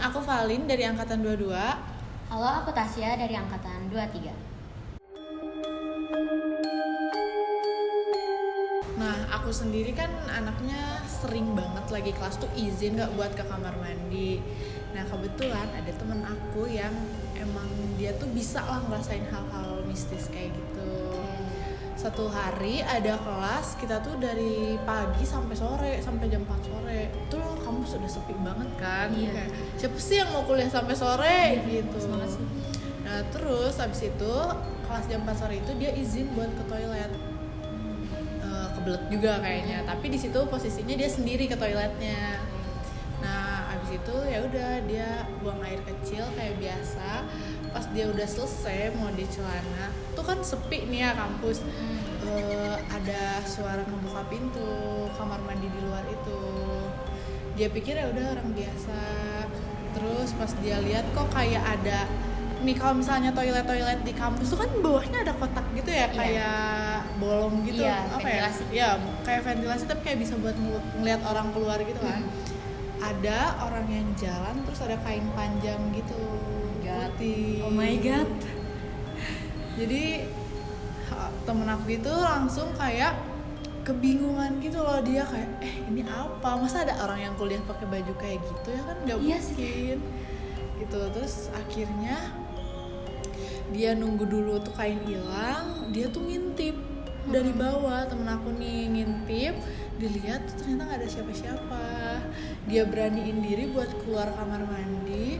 aku Valin dari angkatan 22. Halo, aku Tasya dari angkatan 23. Nah, aku sendiri kan anaknya sering banget lagi kelas tuh izin gak buat ke kamar mandi. Nah, kebetulan ada temen aku yang emang dia tuh bisa lah ngerasain hal-hal mistis kayak gitu. Satu hari ada kelas, kita tuh dari pagi sampai sore, sampai jam 4 sore. Tuh kampus udah sepi banget kan. Iya. Kayak, siapa sih yang mau kuliah sampai sore gitu. Semangat sih. Nah, terus habis itu kelas jam 4 sore itu dia izin buat ke toilet. Kebelet juga kayaknya, tapi di situ posisinya dia sendiri ke toiletnya. Nah, abis itu ya udah dia buang air kecil kayak biasa. Pas dia udah selesai mau di celana, tuh kan sepi nih ya kampus. Ada suara ngebuka pintu kamar mandi di luar itu. Dia pikir ya udah orang biasa. Terus pas dia lihat kok kayak ada nih, kalau misalnya toilet di kampus tuh kan bawahnya ada kotak gitu ya, kayak bolong gitu, apa ventilasi. ya kayak ventilasi tapi kayak bisa buat ngeliat orang keluar gitu kan. Ada orang yang jalan terus ada kain panjang gitu putih. Oh my god. Jadi temen aku itu langsung kayak kebingungan gitu loh, dia kayak ini apa, masa ada orang yang kuliah pakai baju kayak gitu ya kan, nggak Iya mungkin gitu. Terus akhirnya dia nunggu dulu tuh kain hilang, dia tuh ngintip dari bawah. Temen aku nih ngintip, dilihat tuh ternyata nggak ada siapa-siapa. Dia beraniin diri buat keluar kamar mandi.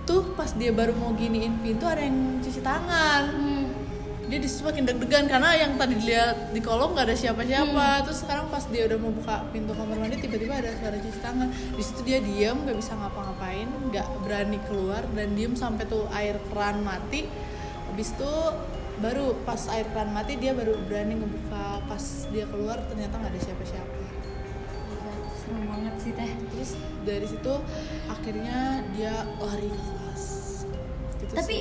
Tuh pas dia baru mau giniin pintu ada yang cuci tangan. Dia disitu makin deg-degan karena yang tadi dilihat di kolong nggak ada siapa-siapa. Terus sekarang pas dia udah mau buka pintu kamar mandi tiba-tiba ada suara cuci tangan. Di situ dia diam, nggak bisa ngapa-ngapain, nggak berani keluar dan diem sampai tuh air keran mati. Habis itu baru pas air keran mati dia baru berani ngebuka. Pas dia keluar ternyata nggak ada siapa-siapa. Serem banget sih teh. Terus dari situ akhirnya dia lari ke kelas gitu. Tapi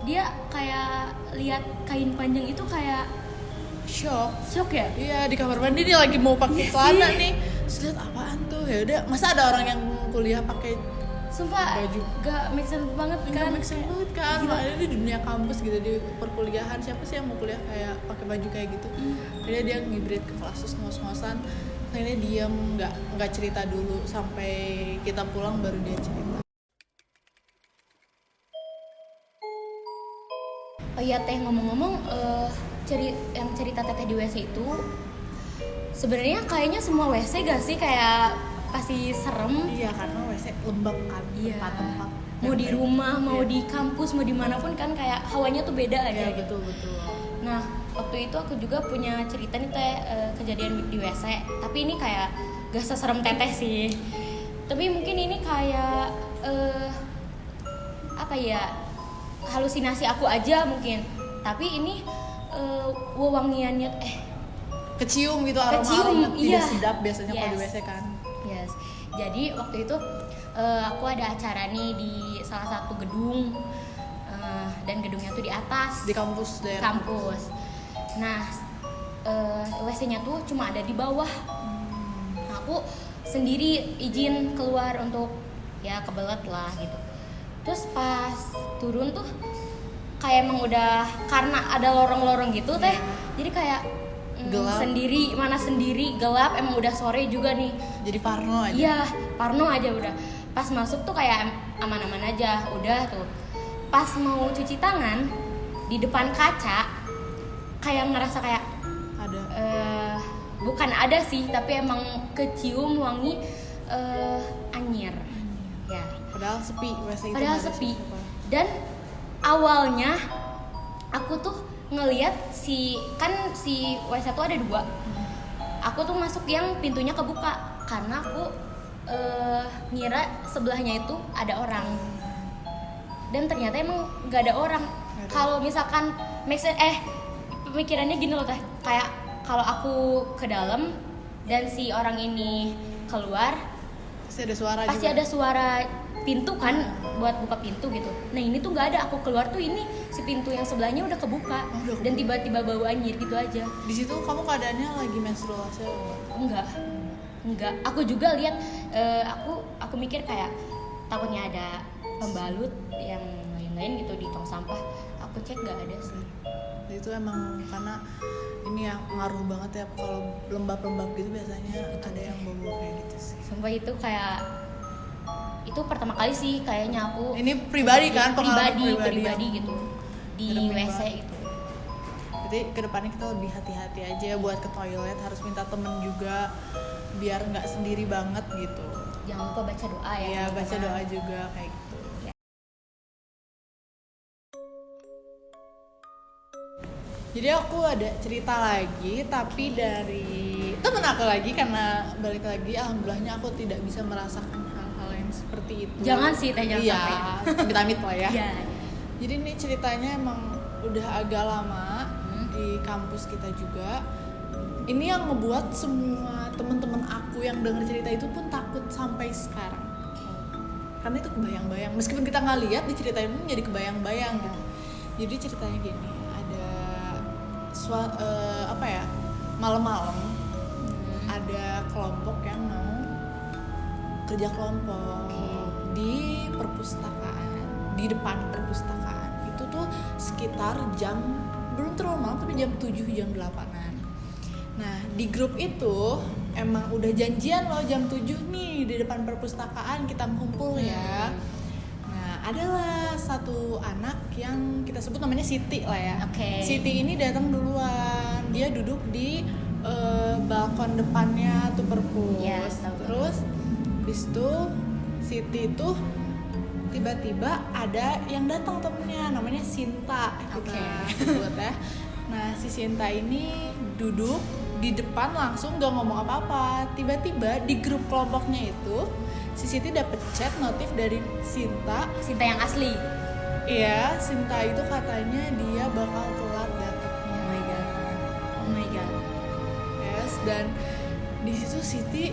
dia kayak lihat kain panjang itu kayak shock ya. Iya, di kamar mandi dia lagi mau pakai celana nih. Terus lihat apaan tuh? Ya udah, masa ada orang yang kuliah pakai Sumpah baju? gak make sense banget kan. Gak make sense banget kan. Makanya di dunia kampus gitu, di perkuliahan siapa sih yang mau kuliah kayak pakai baju kayak gitu? Akhirnya dia ngibrit ke kelas terus ngos-ngosan. Akhirnya diam, nggak cerita dulu sampai kita pulang baru dia cerita. Oh iya teh, ngomong-ngomong yang cerita teteh di WC itu sebenarnya kayaknya semua WC gak sih kayak pasti serem. Iya, karena WC lembab kan, tempat-tempat. Mau di rumah, mau di kampus, mau dimanapun kan kayak hawanya tuh beda aja gitu. Betul. Nah, waktu itu aku juga punya cerita nih teh, kejadian di WC. Tapi ini kayak gak seserem teteh sih. Tapi mungkin ini kayak apa ya, halusinasi aku aja mungkin. Tapi ini wewangiannya Kecium gitu, aroma iya. tidak sedap biasanya kalau di Yes. WC kan. Yes. Jadi waktu itu aku ada acara nih di salah satu gedung, dan gedungnya tuh di atas Di kampus daerah. kampus. Nah, WC-nya tuh cuma ada di bawah. Nah, aku sendiri izin keluar untuk ya kebelet lah gitu. Terus pas turun tuh kayak emang udah karena ada lorong-lorong gitu teh. Jadi kayak Gelap. sendiri gelap, emang udah sore juga nih. Jadi parno aja. Iya, parno aja udah. Pas masuk tuh kayak aman-aman aja, udah tuh. Pas mau cuci tangan di depan kaca kayak ngerasa kayak Ada. bukan ada sih, tapi emang kecium wangi anyir. Ya. Padahal sepi WC itu. Padahal nggak ada sepi. siapa-siapa. Dan awalnya aku tuh ngelihat si WC tuh ada 2. Aku tuh masuk yang pintunya kebuka karena aku ngira sebelahnya itu ada orang. Dan ternyata emang nggak ada orang. Kalau misalkan pemikirannya gini loh teh, kayak kalau aku ke dalam dan si orang ini keluar, Pasti ada suara pasti juga. ada suara pintu kan buat buka pintu gitu. Nah ini tuh nggak ada, aku keluar tuh ini si pintu yang sebelahnya udah kebuka, udah dan kebuka. tiba-tiba bau anjir gitu aja. Di situ kamu keadaannya lagi menstruasi? Enggak. enggak. Aku juga lihat, aku mikir kayak takutnya ada pembalut yang lain-lain gitu di tong sampah. Aku cek nggak ada sih. Itu emang karena ini ya ngaruh banget ya, kalau lembab-lembab gitu biasanya ada yang bau kayak gitu sih. Sumpah itu kayak itu pertama kali sih kayaknya aku Ini pribadi kan, pengalaman pribadi gitu di Ngeremin WC banget. itu. Jadi kedepannya kita lebih hati-hati aja buat ke toilet, harus minta temen juga biar nggak sendiri banget gitu. Jangan lupa baca doa ya. Iya, baca teman-teman. doa juga kayak gitu. Jadi aku ada cerita lagi, tapi dari temen aku lagi, karena balik lagi alhamdulillahnya aku tidak bisa merasakan hal-hal yang seperti itu. Jangan sih, jangan iya, sampai. amit-amit lah ya. Iya. Jadi ini ceritanya emang udah agak lama di kampus kita juga. Ini yang ngebuat semua teman-teman aku yang denger cerita itu pun takut sampai sekarang. Karena itu kebayang-bayang. Meskipun kita nggak lihat, diceritain pun jadi kebayang-bayang gitu. Jadi ceritanya gini, ada malam-malam ada kelompok yang mau kerja kelompok di perpustakaan, di depan perpustakaan. Itu tuh sekitar jam, belum terlalu malam tapi jam 7, jam 8-an. Nah, di grup itu emang udah janjian loh jam 7 nih di depan perpustakaan kita ngumpul ya. Nah, adalah satu anak yang kita sebut namanya Siti lah ya. Oke. Siti ini datang duluan. Dia duduk di balkon depannya tuh perpus. Yes, tahu. Terus habis itu Siti itu tiba-tiba ada yang datang temennya, namanya Sinta kita sebut ya. Nah, si Sinta ini duduk di depan langsung gak ngomong apa-apa. Tiba-tiba di grup kelompoknya itu si Siti dapet chat notif dari Sinta. Sinta yang asli. Iya, Sinta itu katanya dia bakal telat datangnya. Oh my god. Oh my god. Yes, dan di situ Siti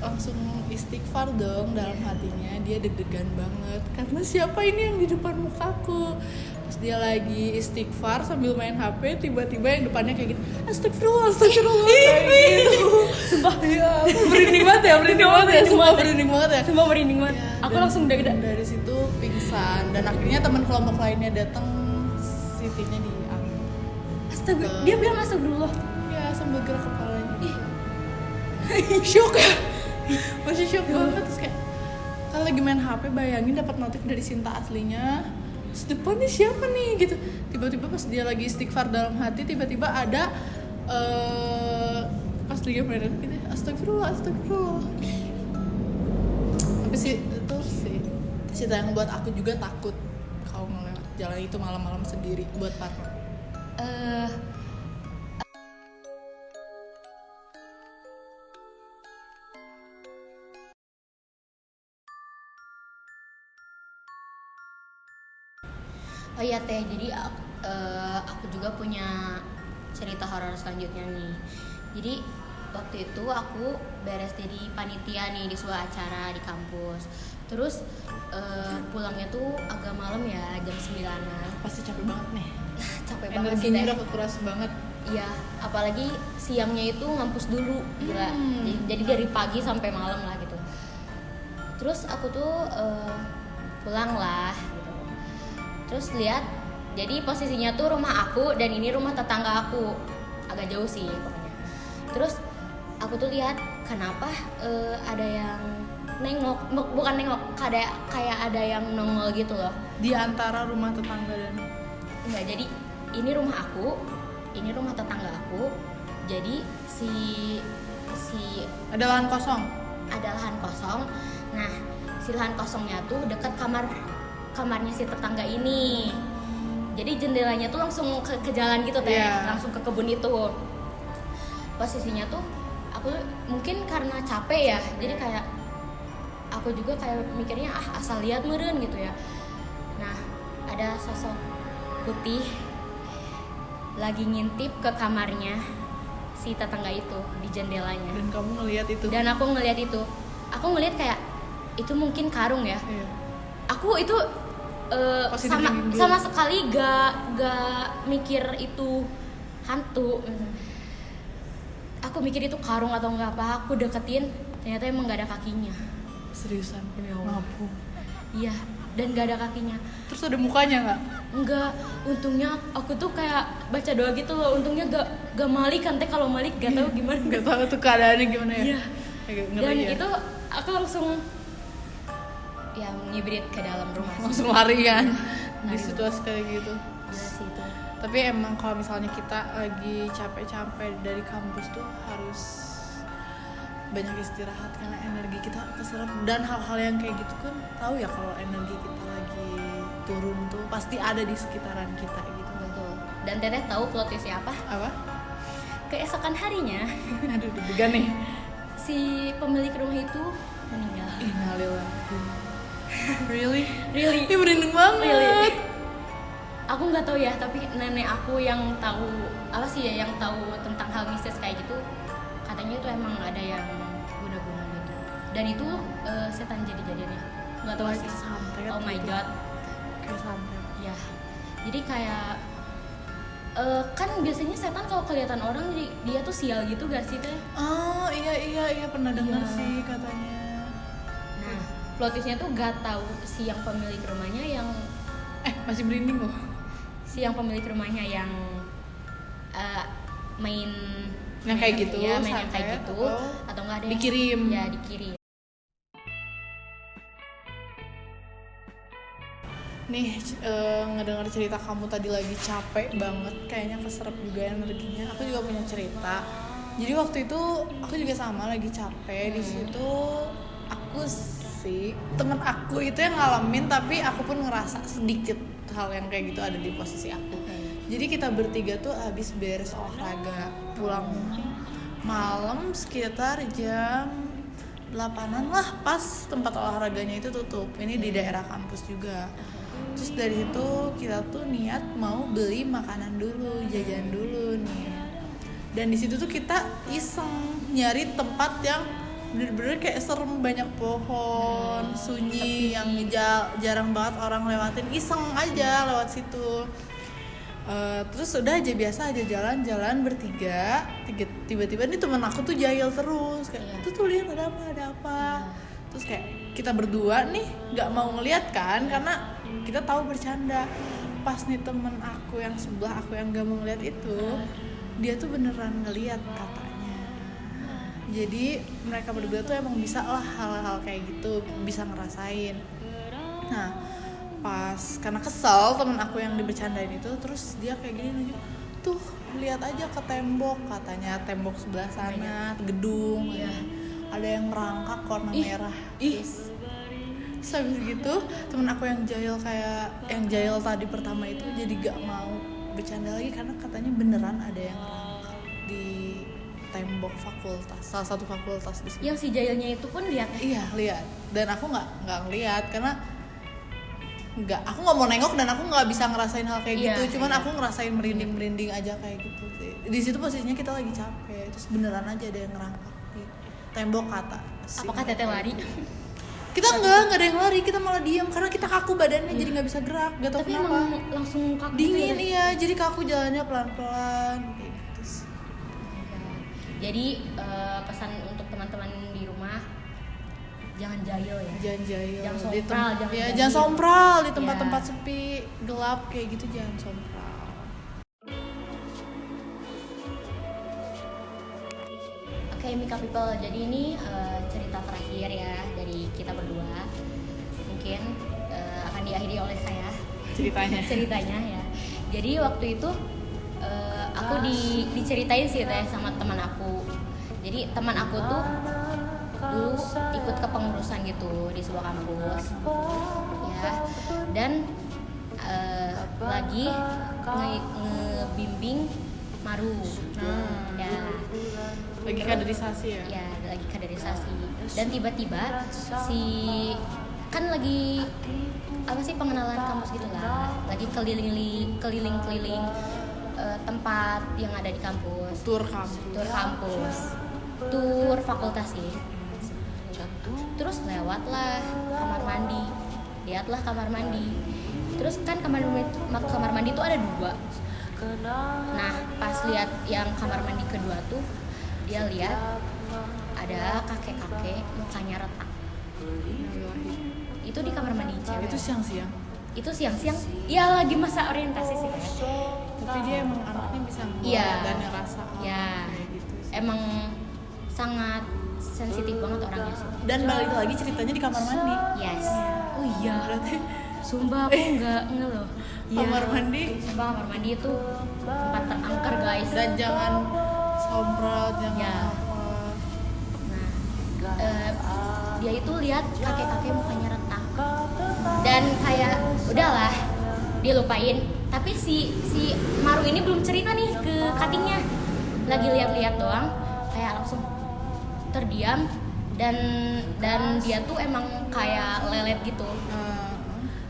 langsung istighfar dong dalam hatinya. Dia deg-degan banget karena siapa ini yang di depan mukaku. Terus dia lagi istighfar sambil main HP, tiba-tiba yang depannya kayak gitu, astagfirullah kayak gitu. Sumpah ya, merinding banget ya, sumpah merinding banget ya. Sumpah merinding banget. Ya, Aku dan langsung deg-degan. dari situ pingsan, dan akhirnya teman kelompok lainnya datang, Sitinya diambil. Astaga, dia bilang astagfirullah. Ya, sambil gerak kepalanya. Shock ya, masih shock banget. Terus kayak kalau lagi main HP, bayangin dapat notif dari Sinta aslinya. Terus depannya siapa nih gitu. Tiba-tiba pas dia lagi istighfar dalam hati, tiba-tiba ada pas lagi main gitu, astagfirullah. Tapi sih itu sih cerita yang buat aku juga takut kalau ngelewat jalan itu malam-malam sendiri buat partner. Oh iya Teh, jadi aku juga punya cerita horor selanjutnya nih. Jadi waktu itu aku beres jadi panitia nih di sebuah acara di kampus. Terus pulangnya tuh agak malam ya, jam 9-an. Pasti capek banget nih. Capek banget sih Energinya Teh. udah kekuras banget. Iya, apalagi siangnya itu ngampus dulu, gila. Jadi dari pagi sampai malam lah gitu. Terus aku tuh pulang lah gitu. Terus lihat, jadi posisinya tuh rumah aku dan ini rumah tetangga aku, agak jauh sih pokoknya. Terus aku tuh lihat kenapa ada yang nengok, bukan nengok, kayak ada yang nongol gitu loh. Di antara rumah tetangga dan Enggak, jadi ini rumah aku, ini rumah tetangga aku. Jadi si ada lahan kosong. ada lahan kosong. Nah, si lahan kosongnya tuh dekat kamarnya si tetangga ini. Jadi jendelanya tuh langsung ke jalan gitu Teh, langsung ke kebun itu. Posisinya tuh aku mungkin karena capek ya, jadi kayak aku juga kayak mikirnya asal lihat meureun gitu ya. Nah, ada sosok putih lagi ngintip ke kamarnya si tetangga itu di jendelanya. Dan kamu ngelihat itu. Dan aku ngelihat itu. Aku ngelihat kayak itu mungkin karung ya. Iya. Aku itu sama sekali gak mikir itu hantu. aku mikir itu karung atau enggak apa, aku deketin, ternyata emang nggak ada kakinya. Seriusan? Demi Allah. Ngapu. Iya, dan nggak ada kakinya. Terus ada mukanya nggak? Enggak, untungnya aku tuh kayak baca doa gitu loh. Untungnya gak malik kan, teh kalau malik gak tahu gimana. Nggak tahu tuh keadaannya gimana ya. Iya. Agak Dan ngeri ya. itu aku langsung ya ngibrit ke dalam rumah sih. Langsung lari kan di Lari. situasi kayak gitu. Gila sih itu. Tapi emang kalau misalnya kita lagi capek-capek dari kampus tuh harus banyak istirahat karena energi kita keserap, dan hal-hal yang kayak gitu kan tahu ya kalau energi kita lagi turun tuh pasti ada di sekitaran kita gitu. Betul. Dan Teteh tahu plot twistnya apa? Apa? Keesokan harinya Aduh, deg-degan nih. si pemilik rumah itu meninggal. Innalillahi. Really? Really? Ini merinding banget. Really? Aku nggak tahu ya, tapi nenek aku yang tahu apa sih ya, yang tahu tentang hal mistis kayak gitu, katanya itu emang ada yang guna-guna gitu. Dan itu setan jadi-jadinya. Nggak tahu sih. Santet Oh my gitu. god. Kayak santet. Ya. Jadi kayak kan biasanya setan kalau kelihatan orang dia tuh sial gitu gak sih teh? Oh iya pernah dengar Iya. sih katanya. Nah, plot twistnya tuh gak tahu si yang pemilik rumahnya yang Masih merinding loh. si yang pemilik rumahnya yang main Yang kayak gitu, ya, main yang kayak santet, gitu atau enggak ada yang- dikirim. ya dikirim. Nih ngedengar cerita kamu tadi lagi capek banget, kayaknya keserap juga energinya. Aku juga punya cerita. Jadi waktu itu aku juga sama lagi capek. Di situ aku sih temen aku itu yang ngalamin, tapi aku pun ngerasa sedikit hal yang kayak gitu ada di posisi aku. Jadi kita bertiga tuh habis beres olahraga, pulang malam sekitar jam 8-an lah, pas tempat olahraganya itu tutup. Ini di daerah kampus juga. Terus dari itu kita tuh niat mau beli makanan dulu, jajan dulu nih. Dan di situ tuh kita iseng nyari tempat yang bener-bener kayak serem, banyak pohon, sunyi, yang jarang banget orang lewatin. Iseng aja lewat situ. Terus udah aja biasa aja jalan-jalan bertiga. Tiba-tiba nih teman aku tuh jahil terus kayak, tuh lihat ada apa. Terus kayak kita berdua nih nggak mau ngeliat kan, karena kita tahu bercanda. Pas nih temen aku yang sebelah aku yang nggak mau ngeliat itu, dia tuh beneran ngeliat katanya. Jadi mereka berdua tuh emang bisa lah hal-hal kayak gitu, bisa ngerasain. Nah pas karena kesel temen aku yang dibercandain itu, terus dia kayak gini nunjuk, tuh lihat aja ke tembok katanya, tembok sebelah sana gedung. Ada yang merangkak warna merah. Terus habis gitu temen aku yang jahil tadi pertama itu jadi gak mau bercanda lagi, karena katanya beneran ada yang merangkak di tembok fakultas, salah satu fakultas di sini. Yang si jahilnya itu pun lihat. Iya lihat, dan aku nggak ngeliat karena aku nggak mau nengok dan aku nggak bisa ngerasain hal kayak gitu. Cuman aku ngerasain merinding aja kayak gitu sih. Di situ posisinya kita lagi capek, terus beneran aja ada yang ngerangkak di tembok kata. Apakah Teteh lari? Kita nggak ada yang lari, kita malah diam karena kita kaku badannya, jadi nggak bisa gerak, gak tau Tapi kenapa. emang langsung kaku Dingin gitu ya? iya, jadi kaku jalannya pelan-pelan kayak gitu sih. Jadi pesan untuk teman-teman di rumah, jangan jahil ya. Jangan jahil. Jangan Di sompral, jangan jangan jahil. sompral di tempat-tempat Ya. sepi, gelap kayak gitu, jangan sompral. Oke, Mika People, jadi ini cerita terakhir ya dari kita berdua. Mungkin akan diakhiri oleh saya ceritanya ya. Jadi waktu itu aku diceritain sih teh sama teman aku. Jadi teman aku tuh dulu ikut kepengurusan gitu di sebuah kampus ya, dan lagi ngebimbing maru ya. Lagi kaderisasi ya? Ya, lagi kaderisasi. Dan tiba-tiba kan lagi apa sih, pengenalan kampus gitu lah. Lagi keliling-keliling tempat yang ada di kampus. Tur kampus. Tur fakultas sih. Terus lewatlah kamar mandi. Lihatlah kamar mandi. Terus kan kamar mandi tuh ada 2. Nah, pas lihat yang kamar mandi kedua tuh dia lihat ada kakek-kakek mukanya retak. Itu di kamar mandi cewek. Itu siang-siang. Itu siang-siang, ya lagi masa orientasi sih kan. Tapi dia emang anaknya bisa ngeliat Iya. dan ngerasa Ya, kayak gitu sih. emang sangat sensitif banget orangnya sih. Dan balik lagi ceritanya di kamar mandi. Yes. Oh iya. Berarti Sumpah aku nggak loh. Iya. kamar mandi Sumpah kamar mandi itu tempat terangker guys. dan jangan somprot, jangan Ya. apa. Nah, dia itu lihat kakek-kakek mukanya retak dan kayak udahlah dia lupain. Tapi si Maru ini belum cerita nih ke katingnya, lagi lihat-lihat doang, kayak langsung terdiam dan dia tuh emang kayak lelet gitu.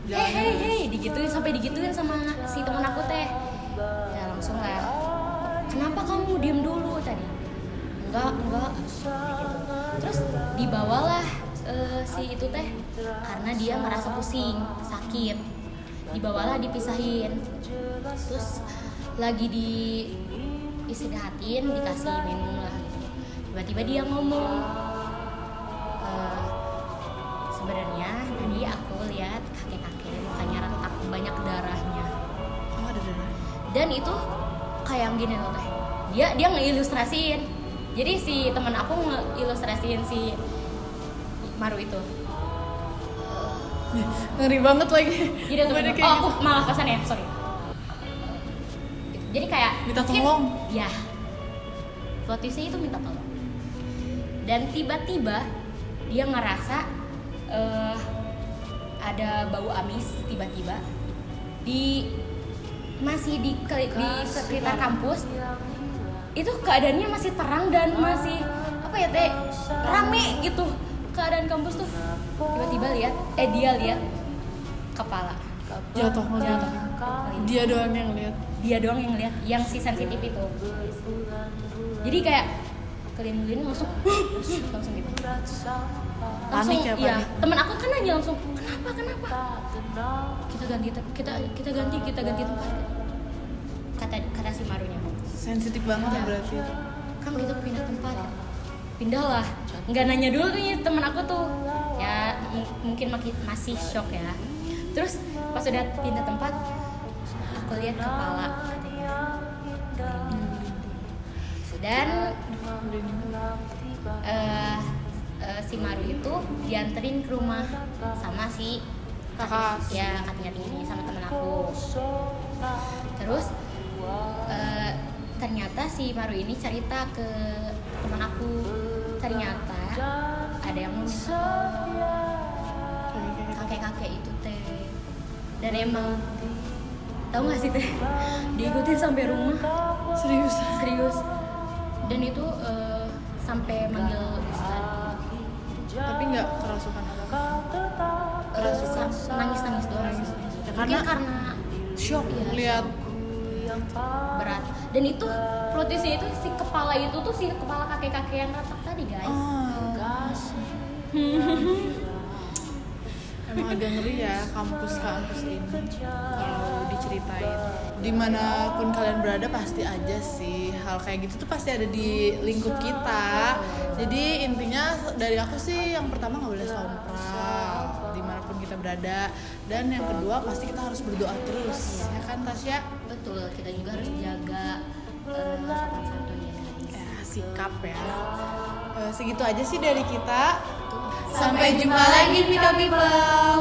Hei, digituin sampai digituin sama si teman aku teh. Ya langsung lah. Kenapa kamu diem dulu tadi? Enggak. Kayak gitu. Terus dibawalah si itu teh karena dia merasa pusing, sakit. Dibawalah dipisahin. Terus lagi di istirahatin, dikasih minum lah gitu. Tiba-tiba dia ngomong, sebenarnya tadi aku lihat kakek-kakek mukanya retak, banyak darahnya. Oh, ada darah. Dan itu kayak yang gini loh teh. Dia ngeilustrasiin. Jadi si teman aku ngeilustrasiin si Maru itu. Ngeri banget lagi. Jadi temen Banyak aku, kayak aku gitu. malah pesan ya, sorry. Jadi kayak Minta mungkin- tolong. Ya. Plot twistnya itu minta tolong. Dan tiba-tiba dia ngerasa ada bau amis tiba-tiba masih di sekitar kampus. Itu keadaannya masih terang dan masih apa ya teh, rame gitu keadaan kampus tuh. Tiba-tiba dia lihat kepala Jatuh. Dia doang yang lihat. dia doang yang lihat, yang si sensitif itu. Jadi kayak keliling-keliling langsung gitu. Langsung Panik ya, iya, panik. teman aku kan nanya langsung, kenapa? Kita ganti tempat. Kata si Marunya. Sensitif banget ya berarti. Kan kita pindah tempat. Pindah lah. Nggak nanya dulu tuh ya, teman aku tuh. Ya mungkin masih shock ya. Terus pas udah pindah tempat, aku lihat kepala katanya. Dan si Maru itu dianterin ke rumah sama si Kakak. ya kakaknya ini sama temen aku. Terus ternyata si Maru ini cerita ke teman aku, ternyata ada yang mau minta tolong kakek-kakek itu teh. Dan emang tahu nggak sih teh, diikutin sampai rumah. Serius. Dan itu sampai manggil ustad. Tapi nggak kerasukan apa. Nangis doang. Ya, Mungkin karena shock Iya, lihat. berat. Dan itu plot twistnya itu si kepala itu tuh si kepala kakek-kakek yang retak tadi guys. Emang agak ngeri ya kampus-kampus ini kalau diceritain. Dimanapun kalian berada pasti aja sih hal kayak gitu tuh pasti ada di lingkup kita. Jadi intinya dari aku sih yang pertama nggak boleh sompral dimanapun kita berada, dan yang kedua pasti kita harus berdoa terus, ya kan Tasya? Betul, kita juga harus jaga sopan santun ya guys. Ya, sikap ya. Segitu aja sih dari kita. Sampai jumpa lagi Pika People.